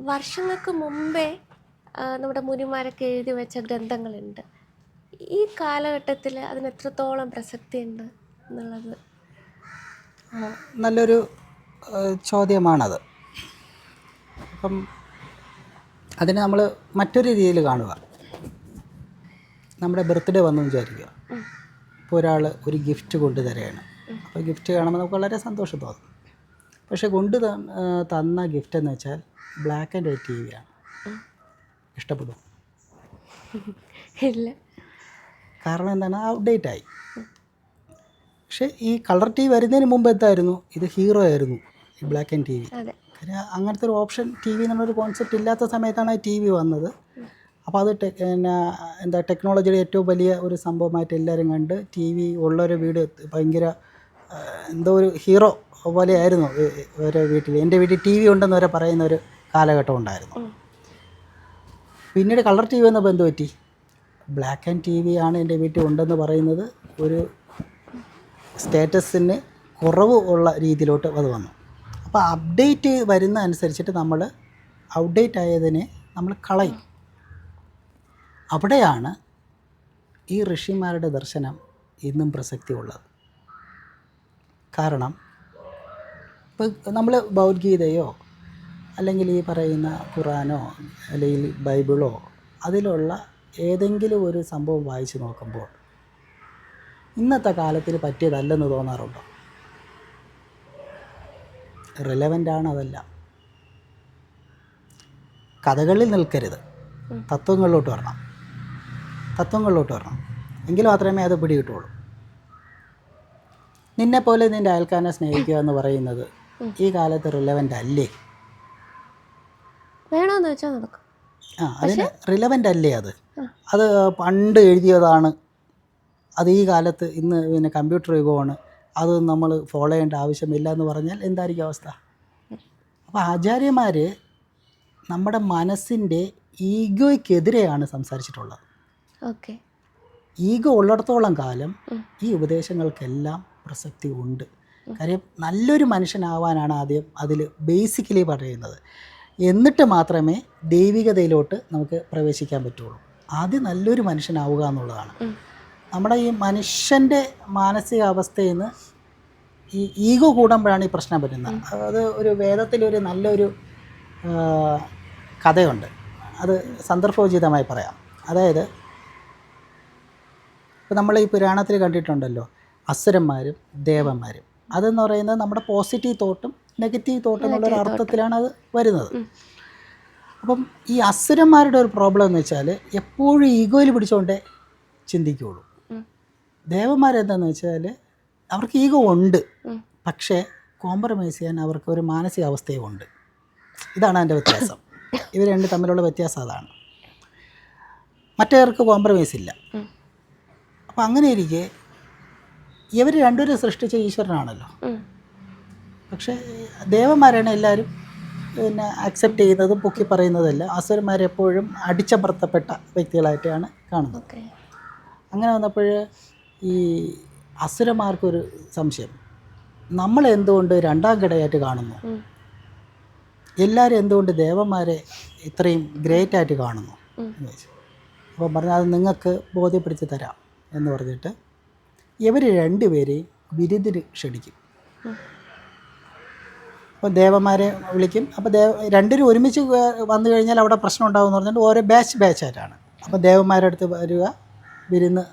വർഷങ്ങൾക്ക് മുമ്പേ നമ്മുടെ മുനിമാരൊക്കെ എഴുതി വെച്ച ഗ്രന്ഥങ്ങളുണ്ട്. ഈ കാലഘട്ടത്തിൽ അതിന് എത്രത്തോളം പ്രസക്തിയുണ്ട് എന്നുള്ളത് നല്ലൊരു ചോദ്യമാണത്. അപ്പം അതിനെ നമ്മൾ മറ്റൊരു രീതിയിൽ കാണുക. നമ്മുടെ ബർത്ത്ഡേ വന്നു വിചാരിക്കുക. ഇപ്പോൾ ഒരാൾ ഒരു ഗിഫ്റ്റ് കൊണ്ടു തരികയാണ്. അപ്പോൾ ഗിഫ്റ്റ് കാണുമ്പോൾ നമുക്ക് വളരെ സന്തോഷം തോന്നും. പക്ഷേ തന്ന ഗിഫ്റ്റ് എന്ന് വെച്ചാൽ ബ്ലാക്ക് ആൻഡ് വൈറ്റ് TV ആണ്. ഇഷ്ടപ്പെടും? ഇല്ല. കാരണം എന്താണ്? ഔട്ട്ഡേറ്റായി. പക്ഷേ ഈ കളർ TV വരുന്നതിന് മുമ്പ് എന്തായിരുന്നു? ഇത് ഹീറോ ആയിരുന്നു, ഈ ബ്ലാക്ക് ആൻഡ് TV. കാര്യം അങ്ങനത്തെ ഒരു ഓപ്ഷൻ TV എന്നുള്ളൊരു കോൺസെപ്റ്റ് ഇല്ലാത്ത സമയത്താണ് TV വന്നത്. അപ്പോൾ അത് ടെക്നോളജിയുടെ ഏറ്റവും വലിയ ഒരു സംഭവമായിട്ട് എല്ലാവരും കണ്ട് TV ഉള്ളൊരു വീട് ഭയങ്കര എന്തോ ഒരു ഹീറോ പോലെയായിരുന്നു ഓരോ വീട്ടിൽ. എൻ്റെ വീട്ടിൽ TV ഉണ്ടെന്ന് വരെ പറയുന്ന ഒരു കാലഘട്ടം ഉണ്ടായിരുന്നു. പിന്നീട് കളർ TV വന്നപ്പോൾ എന്ത് പറ്റി? ബ്ലാക്ക് ആൻഡ് TV ആണ് എൻ്റെ വീട്ടിൽ ഉണ്ടെന്ന് പറയുന്നത് ഒരു സ്റ്റേറ്റസിന് കുറവ് ഉള്ള രീതിയിലോട്ട് അത് വന്നു. അപ്പോൾ അപ്ഡേറ്റ് വരുന്ന അനുസരിച്ചിട്ട് നമ്മൾ ഔട്ട്ഡേറ്റ് ആയതിനെ നമ്മൾ കളയും. അവിടെയാണ് ഈ ഋഷിമാരുടെ ദർശനം ഇന്നും പ്രസക്തി ഉള്ളത്. കാരണം ഇപ്പോൾ നമ്മൾ ഭഗവത്ഗീതയോ അല്ലെങ്കിൽ ഈ പറയുന്ന ഖുറാനോ അല്ലെങ്കിൽ ബൈബിളോ അതിലുള്ള ഏതെങ്കിലും ഒരു സംഭവം വായിച്ച് നോക്കുമ്പോൾ ഇന്നത്തെ കാലത്തിന് പറ്റിയതല്ലെന്ന് തോന്നാറുണ്ടോ? റിലവൻ്റാണ് അതെല്ലാം. കഥകളിൽ നിൽക്കരുത്, തത്വങ്ങളിലോട്ട് വരണം. എങ്കിൽ മാത്രമേ അത് പിടികിട്ടുള്ളൂ. നിന്നെപ്പോലെ നിൻ്റെ അയൽക്കാരനെ സ്നേഹിക്കുക എന്ന് പറയുന്നത് ഈ കാലത്ത് റിലവൻ്റ് അല്ലേ? വേണമെന്ന് വെച്ചാൽ നടക്കും. അതിന് റിലവൻ്റ് അല്ലേ? അത് പണ്ട് എഴുതിയതാണ്. അത് ഈ കാലത്ത് ഇന്ന് പിന്നെ കമ്പ്യൂട്ടർ യുഗമാണ്, അത് നമ്മൾ ഫോളോ ചെയ്യേണ്ട ആവശ്യമില്ല എന്ന് പറഞ്ഞാൽ എന്തായിരിക്കും അവസ്ഥ? അപ്പോൾ ആചാര്യന്മാർ നമ്മുടെ മനസ്സിൻ്റെ ഈഗോയ്ക്കെതിരെയാണ് സംസാരിച്ചിട്ടുള്ളത്. ഈഗോ ഉള്ളിടത്തോളം കാലം ഈ ഉപദേശങ്ങൾക്കെല്ലാം പ്രസക്തി ഉണ്ട്. കാര്യം നല്ലൊരു മനുഷ്യനാവാനാണ് ആദ്യം അതിൽ ബേസിക്കലി പറയുന്നത്. എന്നിട്ട് മാത്രമേ ദൈവികതയിലോട്ട് നമുക്ക് പ്രവേശിക്കാൻ പറ്റുള്ളൂ. ആദ്യം നല്ലൊരു മനുഷ്യനാവുക എന്നുള്ളതാണ്. നമ്മുടെ ഈ മനുഷ്യൻ്റെ മാനസികാവസ്ഥയിൽ നിന്ന് ഈ ഈഗോ കൂടുമ്പോഴാണ് ഈ പ്രശ്നം പറ്റുന്നത്. അത് ഒരു വേദത്തിലൊരു നല്ലൊരു കഥയുണ്ട്, അത് സന്ദർഭോചിതമായി പറയാം. അതായത് ഇപ്പോൾ നമ്മൾ ഈ പുരാണത്തിൽ കണ്ടിട്ടുണ്ടല്ലോ, അസുരന്മാരും ദേവന്മാരും. അതെന്ന് പറയുന്നത് നമ്മുടെ പോസിറ്റീവ് തോട്ടും നെഗറ്റീവ് തോട്ടും എന്നുള്ളൊരു അർത്ഥത്തിലാണ് അത് വരുന്നത്. അപ്പം ഈ അസുരന്മാരുടെ ഒരു പ്രോബ്ലം എന്ന് വെച്ചാൽ എപ്പോഴും ഈഗോയിൽ പിടിച്ചുകൊണ്ടേ ചിന്തിക്കുകയുള്ളൂ. ദേവന്മാരെന്താണെന്ന് വെച്ചാൽ അവർക്ക് ഈഗോ ഉണ്ട്, പക്ഷേ കോംപ്രമൈസ് ചെയ്യാൻ അവർക്ക് ഒരു മാനസികാവസ്ഥയും ഉണ്ട്. ഇതാണ് അതിൻ്റെ വ്യത്യാസം. ഇവർ രണ്ട് തമ്മിലുള്ള വ്യത്യാസം അതാണ്. മറ്റേവർക്ക് കോംപ്രമൈസ് ഇല്ല. അപ്പം അങ്ങനെ ഇരിക്കെ ഇവർ രണ്ടുപേരും സൃഷ്ടിച്ച ഈശ്വരനാണല്ലോ. പക്ഷേ ദേവന്മാരാണ് എല്ലാവരും പിന്നെ അക്സെപ്റ്റ് ചെയ്യുന്നതും പൊക്കി പറയുന്നതല്ല. അസുരന്മാരെപ്പോഴും അടിച്ചമർത്തപ്പെട്ട വ്യക്തികളായിട്ടാണ് കാണുന്നത്. അങ്ങനെ വന്നപ്പോൾ ഈ അസുരന്മാർക്കൊരു സംശയം, നമ്മൾ എന്തുകൊണ്ട് രണ്ടാം കിടയായിട്ട് കാണുന്നു, എല്ലാവരും എന്തുകൊണ്ട് ദേവന്മാരെ ഇത്രയും ഗ്രേറ്റായിട്ട് കാണുന്നു എന്ന് വെച്ചു. അപ്പോൾ പറഞ്ഞാൽ അത് നിങ്ങൾക്ക് ബോധ്യപ്പെടുത്തി തരാം എന്ന് പറഞ്ഞിട്ട് ഇവർ രണ്ടുപേരെയും വിരുന്നിന് ക്ഷണിക്കും. അപ്പോൾ ദേവന്മാരെ വിളിക്കും. അപ്പോൾ രണ്ടുപേരും ഒരുമിച്ച് വന്നു കഴിഞ്ഞാൽ അവിടെ പ്രശ്നം ഉണ്ടാകും എന്ന് പറഞ്ഞിട്ട് ഓരോ ബാച്ചായിട്ടാണ്. അപ്പോൾ ദേവന്മാരുടെ അടുത്ത് വരിക, വിരുന്ന്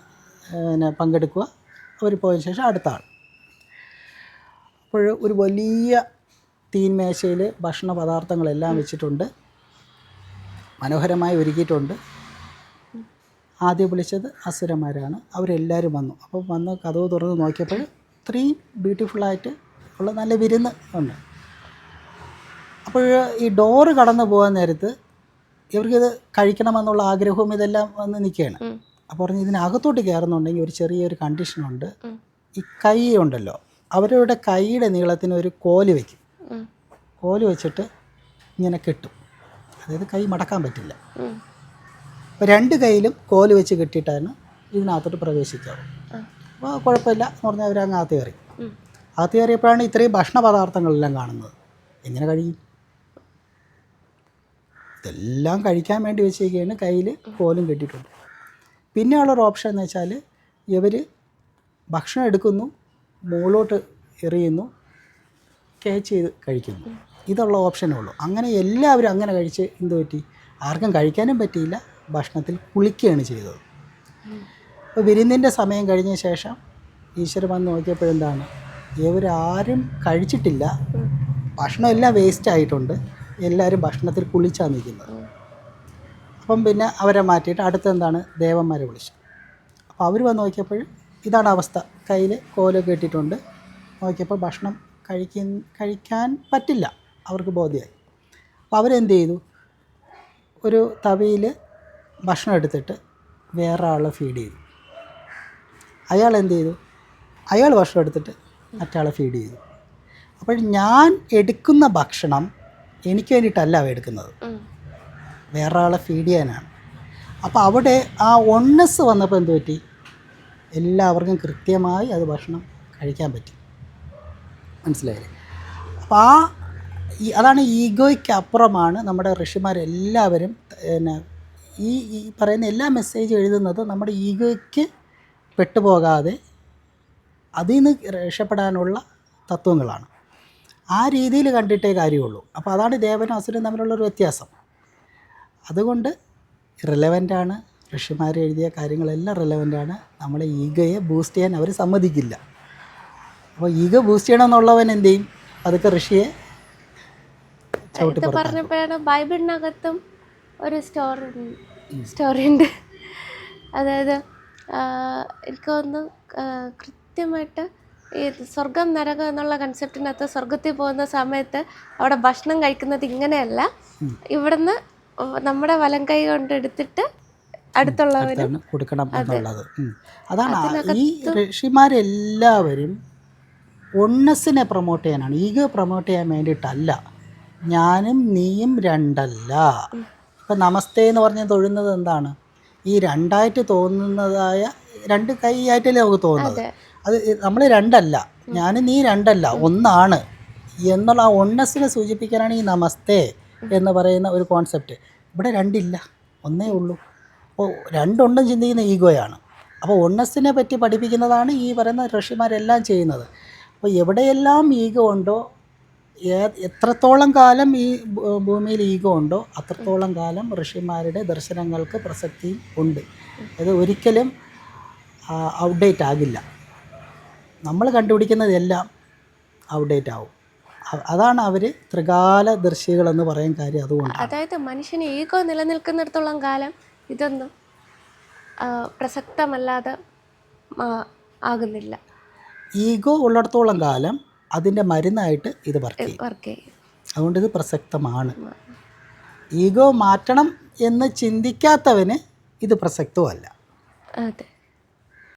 പിന്നെ പങ്കെടുക്കുക, അവർ പോയതിന് ശേഷം അടുത്ത ആൾ. അപ്പോൾ ഒരു വലിയ തീന്മേശയിൽ ഭക്ഷണ പദാർത്ഥങ്ങളെല്ലാം വെച്ചിട്ടുണ്ട്, മനോഹരമായി ഒരുക്കിയിട്ടുണ്ട്. ആദ്യം വിളിച്ചത് അസുരന്മാരാണ്. അവരെല്ലാവരും വന്നു. അപ്പോൾ വന്ന് കതവ് തുറന്ന് നോക്കിയപ്പോൾ ഇത്രയും ബ്യൂട്ടിഫുള്ളായിട്ട് ഉള്ള നല്ല വിരുന്ന് ഉണ്ട്. അപ്പോൾ ഈ ഡോറ് കടന്നു പോകാൻ നേരത്ത് ഇവർക്കിത് കഴിക്കണമെന്നുള്ള ആഗ്രഹവും ഇതെല്ലാം വന്ന് നിൽക്കുകയാണ്. അപ്പോൾ പറഞ്ഞ് ഇതിനകത്തോട്ട് കയറുന്നുണ്ടെങ്കിൽ ഒരു ചെറിയൊരു കണ്ടീഷനുണ്ട്. ഈ കൈ ഉണ്ടല്ലോ, അവരുടെ കൈയുടെ നീളത്തിന് ഒരു കോല് വയ്ക്കും. കോല് വെച്ചിട്ട് ഇങ്ങനെ കെട്ടും. അതായത് കൈ മടക്കാൻ പറ്റില്ല. അപ്പോൾ രണ്ട് കൈയിലും കോല് വെച്ച് കെട്ടിയിട്ടാണ് ഇതിനകത്തോട്ട് പ്രവേശിക്കാറ്. അപ്പോൾ കുഴപ്പമില്ല എന്ന് പറഞ്ഞാൽ അവരങ്ങ് അകത്ത് കയറി. അകത്ത് കയറിയപ്പോഴാണ് ഇത്രയും ഭക്ഷണ പദാർത്ഥങ്ങളെല്ലാം കാണുന്നത്. എങ്ങനെ കഴിയും? ഇതെല്ലാം കഴിക്കാൻ വേണ്ടി വെച്ചിരിക്കുകയാണ്, കയ്യിൽ കോലും കെട്ടിയിട്ടുണ്ട്. പിന്നെയുള്ളൊരു ഓപ്ഷൻ എന്ന് വെച്ചാൽ ഇവർ ഭക്ഷണം എടുക്കുന്നു, മുകളിലോട്ട് എറിയുന്നു, ക്യാച്ച് ചെയ്ത് കഴിക്കുന്നു. ഇതുള്ള ഓപ്ഷനേ ഉള്ളൂ. അങ്ങനെ എല്ലാവരും അങ്ങനെ കഴിച്ച് എന്ത് പറ്റി, ആർക്കും കഴിക്കാനും പറ്റിയില്ല, ഭക്ഷണത്തിൽ കുളിക്കുകയാണ് ചെയ്തത്. അപ്പോൾ വിരുന്നിൻ്റെ സമയം കഴിഞ്ഞ ശേഷം ഈശ്വരൻ വന്ന് നോക്കിയപ്പോഴെന്താണ്, ഇവരാരും കഴിച്ചിട്ടില്ല, ഭക്ഷണം എല്ലാം വേസ്റ്റ് ആയിട്ടുണ്ട്, എല്ലാവരും ഭക്ഷണത്തിൽ കുളിച്ചാണ് നിൽക്കുന്നത്. അപ്പം പിന്നെ അവരെ മാറ്റിയിട്ട് അടുത്തെന്താണ്, ദേവന്മാരെ വിളിച്ചു. അപ്പോൾ അവർ വന്ന് നോക്കിയപ്പോൾ ഇതാണ് അവസ്ഥ, കയ്യിൽ കോലൊക്കെ ഇട്ടിട്ടുണ്ട്. നോക്കിയപ്പോൾ ഭക്ഷണം കഴിക്കാൻ പറ്റില്ല, അവർക്ക് ബോധ്യമായി. അപ്പോൾ അവരെന്ത് ചെയ്തു, ഒരു തവിയിൽ ഭക്ഷണം എടുത്തിട്ട് വേറെ ആളെ ഫീഡ് ചെയ്തു. അയാൾ എന്ത് ചെയ്തു, അയാൾ ഭക്ഷണം എടുത്തിട്ട് മറ്റാളെ ഫീഡ് ചെയ്തു. അപ്പോൾ ഞാൻ എടുക്കുന്ന ഭക്ഷണം എനിക്ക് വേണ്ടിയിട്ടല്ല എടുക്കുന്നത്, വേറെ ആളെ ഫീഡ് ചെയ്യാനാണ്. അപ്പോൾ അവിടെ ആ ഒണ്ണസ് വന്നപ്പോൾ എന്ത് പറ്റി, എല്ലാവർക്കും കൃത്യമായി അത് ഭക്ഷണം കഴിക്കാൻ പറ്റി. മനസ്സിലായില്ലേ? അപ്പോൾ അതാണ് ഈഗോയ്ക്ക് അപ്പുറമാണ് നമ്മുടെ ഋഷിമാരെല്ലാവരും പിന്നെ ഈ പറയുന്ന എല്ലാ മെസ്സേജ് എഴുതുന്നത് നമ്മുടെ ഈഗോയ്ക്ക് പെട്ടുപോകാതെ അതിൽ നിന്ന് രക്ഷപ്പെടാനുള്ള തത്വങ്ങളാണ്. ആ രീതിയിൽ കണ്ടിട്ടേ കാര്യമുള്ളൂ. അപ്പോൾ അതാണ് ദേവനും അസുരനും തമ്മിലുള്ളൊരു വ്യത്യാസം. അതുകൊണ്ട് റിലവൻ്റാണ്, ഋഷിമാർ എഴുതിയ കാര്യങ്ങളെല്ലാം റിലവൻ്റാണ്. നമ്മളെ ഈഗോയെ ബൂസ്റ്റ് ചെയ്യാൻ അവർ സമ്മതിക്കില്ല. അപ്പോൾ ഈഗോ ബൂസ്റ്റ് ചെയ്യണമെന്നുള്ളവൻ എന്ത് ചെയ്യും, അതൊക്കെ ഋഷിയെ ചവിട്ടി പുറത്താക്കും. പറഞ്ഞപ്പോഴാണ് ബൈബിളിനകത്തും ഒരു സ്റ്റോറി ഉണ്ട്. അതായത് എനിക്ക് തോന്നുന്നു കൃത്യമായിട്ട് ഈ സ്വർഗം നരകം എന്നുള്ള കൺസെപ്റ്റിനകത്ത് സ്വർഗത്തിൽ പോകുന്ന സമയത്ത് അവിടെ ഭക്ഷണം കഴിക്കുന്നത് ഇങ്ങനെയല്ല, ഇവിടുന്ന് നമ്മുടെ വലം കൈ കൊണ്ട് എടുത്തിട്ട് അടുത്തുള്ളവര് കൊടുക്കണം എന്നുള്ളത്. അതാണ് ഈ ഋഷിമാരെല്ലാവരും ഒണ്ണസിനെ പ്രൊമോട്ട് ചെയ്യാനാണ്, ഈഗോ പ്രൊമോട്ട് ചെയ്യാൻ വേണ്ടിയിട്ടല്ല. ഞാനും നീയും രണ്ടല്ല. ഇപ്പം നമസ്തേ എന്ന് പറഞ്ഞ് തൊഴുന്നത് എന്താണ്, ഈ രണ്ടായിട്ട് തോന്നുന്നതായ രണ്ട് കൈ ആയിട്ടല്ലേ നമുക്ക് തോന്നുന്നത്. അത് നമ്മൾ രണ്ടല്ല, ഞാനും നീ രണ്ടല്ല, ഒന്നാണ് എന്നുള്ള ആ ഒണ്ണസിനെ സൂചിപ്പിക്കാനാണ് ഈ നമസ്തേ എന്ന് പറയുന്ന ഒരു കോൺസെപ്റ്റ്. ഇവിടെ രണ്ടില്ല, ഒന്നേ ഉള്ളൂ. അപ്പോൾ രണ്ടുണ്ടും ചിന്തിക്കുന്ന ഈഗോയാണ്. അപ്പോൾ ഒണ്ണസിനെ പറ്റി പഠിപ്പിക്കുന്നതാണ് ഈ പറയുന്ന ഋഷിമാരെല്ലാം ചെയ്യുന്നത്. അപ്പോൾ എവിടെയെല്ലാം ഈഗോ ഉണ്ടോ, എത്രത്തോളം കാലം ഈ ഭൂമിയിൽ ഈഗോ ഉണ്ടോ അത്രത്തോളം കാലം ഋഷിമാരുടെ ദർശനങ്ങൾക്ക് പ്രസക്തിയും ഉണ്ട്. അത് ഒരിക്കലും ഔട്ട്ഡേറ്റ് ആകില്ല. നമ്മൾ കണ്ടുപിടിക്കുന്നതെല്ലാം ഔട്ട്ഡേറ്റ് ആവും. അതാണ് അവർ ത്രികാലദർശികളെന്ന് പറയാൻ കാര്യം അതുകൊണ്ട്. അതായത് മനുഷ്യന് ഈഗോ നിലനിൽക്കുന്നിടത്തോളം കാലം ഇതൊന്നും പ്രസക്തമല്ലാതെ ആകുന്നില്ല. ഈഗോ ഉള്ളിടത്തോളം കാലം അതിൻ്റെ മരുന്നായിട്ട് ഇത് വർക്ക് ചെയ്യും. അതുകൊണ്ട് ഇത് പ്രസക്തമാണ്. ഈഗോ മാറ്റണം എന്ന് ചിന്തിക്കാത്തവന് ഇത് പ്രസക്തമല്ല. അതെ.